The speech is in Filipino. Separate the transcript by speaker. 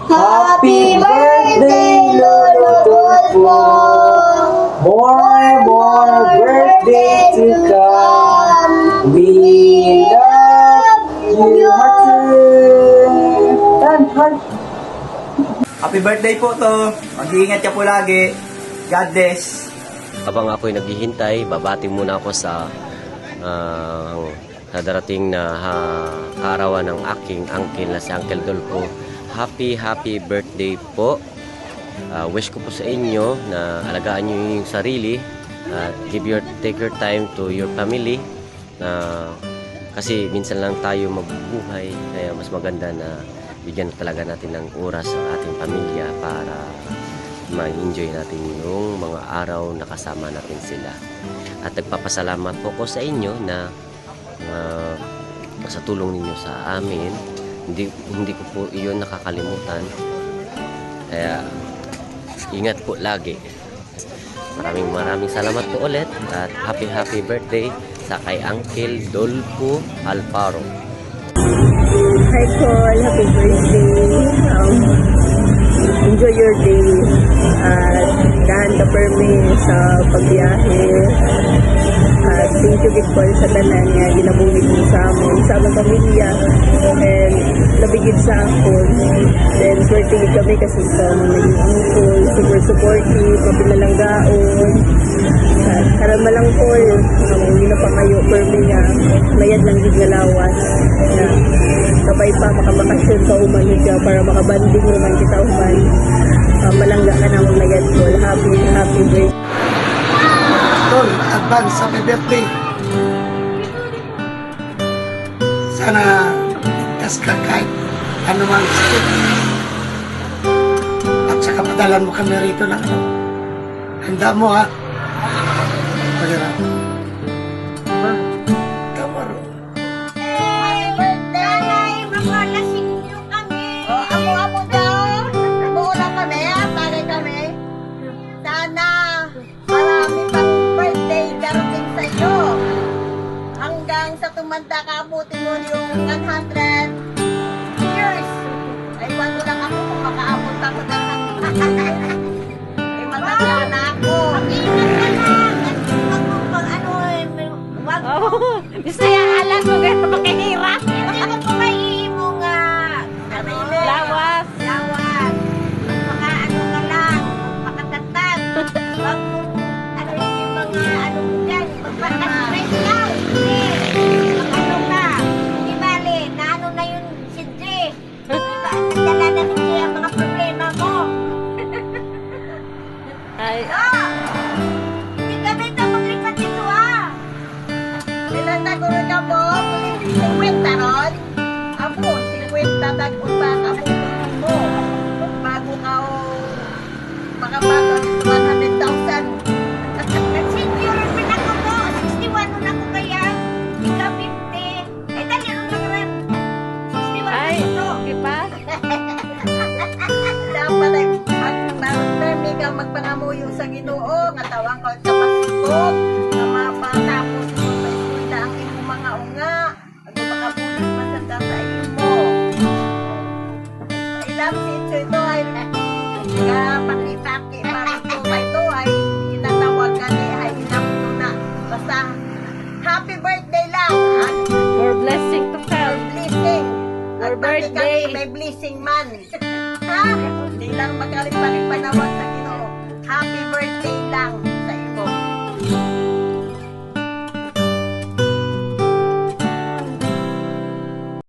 Speaker 1: Happy birthday, Lolo Tulfo! More birthday to come! We love you, heart. Happy birthday po to. Mag-iingat ka po lagi. God bless.
Speaker 2: Habang ako'y naghihintay, babati muna ako sa darating na kaarawan ng aking uncle na si Uncle Dolfo. Happy birthday po. Wish ko po sa inyo na alagaan nyo yung sarili at take your time to your family. Kasi minsan lang tayo mabubuhay, kaya mas maganda na bigyan talaga natin ng oras sa ating pamilya para ma-enjoy natin yung mga araw na kasama natin sila. At nagpapasalamat po ko sa inyo na sa tulong ninyo sa amin. Hindi ko po iyon nakakalimutan. Kaya ingat po lagi. Maraming salamat po ulit at happy birthday sa kay Uncle Dolfo Alfaro.
Speaker 3: Hi Paul, happy birthday. Enjoy your day at dahan ka permi sa pagbiyahe. At thank you big Paul sa tanan nga ginabuhig mo sa among pamilya and labigid sa akon. Then swertigid kami kasi sa naging uncle, super supportive, mapinalanggaon. At karama lang Paul, hindi na pa kayo permi nga mayad lang din nga lawas na kabay pa makabakasyon sa uman siya para makabanding naman kita uman. Malangga ka na mong mayad Paul. Happy birthday.
Speaker 4: Tol, advance happy birthday. Sana ligtas ka kahit anumang sakit. At saka padalan mo kami rito ng ano. Handa mo ha. Pagkira. Kamaro.
Speaker 5: Happy birthday! Makalasing nyo kami. Amo-amo daw. Muna kami, tagay kami. Sana marami pang birthday darating sa iyo. Hanggang sa tumanda ka, abutin mo yung 100 years. Ay, wala lang ako kung makaabot ako ng 100. Ay, matanda na ako. Mag-ingat ka lang. Huwag mo pang ano eh. Huwag mo.
Speaker 6: Gusto yung alam mo gano'n makahirap.
Speaker 5: Hindi mo po mahihimu nga. Sarili.
Speaker 6: Lawas.
Speaker 5: Lawas. Maka ano ka lang. Makatatag. Huwag mo ano yung mga ano mo dyan. Magpapag-stress lang. Hindi. Mag-ano ka. Hindi bali. Naano na yun si Dre. Diba? Nagdala na ni Dre ang mga problema mo.
Speaker 6: Ay,
Speaker 5: Ah! Hindi kami ito maglipat dito ah. Ilan na guro ka mo? 50 ron? Amo, 50 tagpon pa kamo mo. Bago ka o makabago dito 100,000. Nag-senior rin ako mo. 61 nun ako kaya. Ika 50. Ay, dali rin lang rin. 61
Speaker 6: ay,
Speaker 5: ito.
Speaker 6: di ba?
Speaker 5: Dapat ay magpermi ka magpangamuyo sa Ginoo nga tawang ka sa pasikog nga mapatapos mo sa eskwela ang imong mga unga ang makabulit masanda sa imo. Ilang si ito ay pakitaki parito ba ito ay ginatawag ka ni ay inamto na basta happy birthday lang at
Speaker 6: More blessing to come.
Speaker 5: blessing
Speaker 6: Your
Speaker 5: at pati
Speaker 6: birthday.
Speaker 5: kami may blessing man. Ha? Hindi lang magaling pa rin panawag